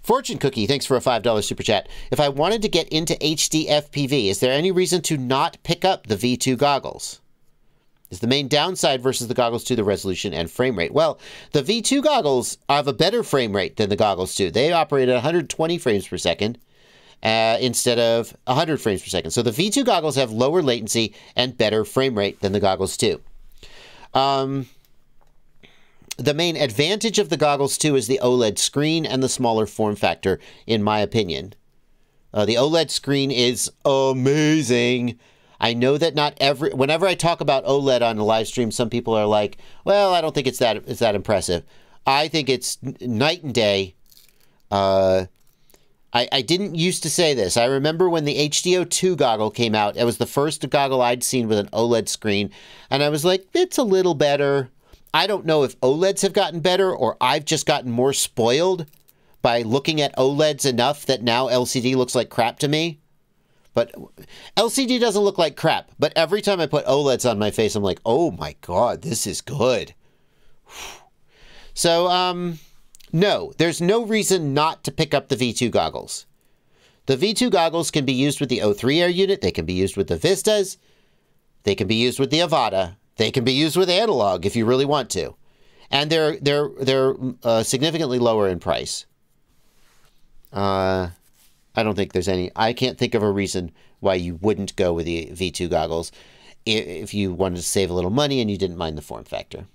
Fortune Cookie, thanks for a $5 super chat. If I wanted to get into HD FPV, is there any reason to not pick up the V2 goggles? Is the main downside versus the goggles 2 the resolution and frame rate? Well, the V2 goggles have a better frame rate than the goggles 2. They operate at 120 frames per second instead of 100 frames per second. So the V2 goggles have lower latency and better frame rate than the goggles 2. The main advantage of the goggles 2 is the OLED screen and the smaller form factor, in my opinion. The OLED screen is amazing. I know that whenever I talk about OLED on a live stream, some people are like, well, I don't think it's that impressive. I think it's night and day. I didn't used to say this. I remember when the HDO2 goggle came out. It was the first goggle I'd seen with an OLED screen. And I was like, it's a little better. I don't know if OLEDs have gotten better or I've just gotten more spoiled by looking at OLEDs enough that now LCD looks like crap to me. But LCD doesn't look like crap. But every time I put OLEDs on my face, I'm like, oh my God, this is good. So, no, there's no reason not to pick up the V2 goggles. The V2 goggles can be used with the O3 Air unit. They can be used with the Vistas. They can be used with the Avata. They can be used with analog if you really want to. And they're significantly lower in price. I don't think there's any... I can't think of a reason why you wouldn't go with the V2 goggles if you wanted to save a little money and you didn't mind the form factor.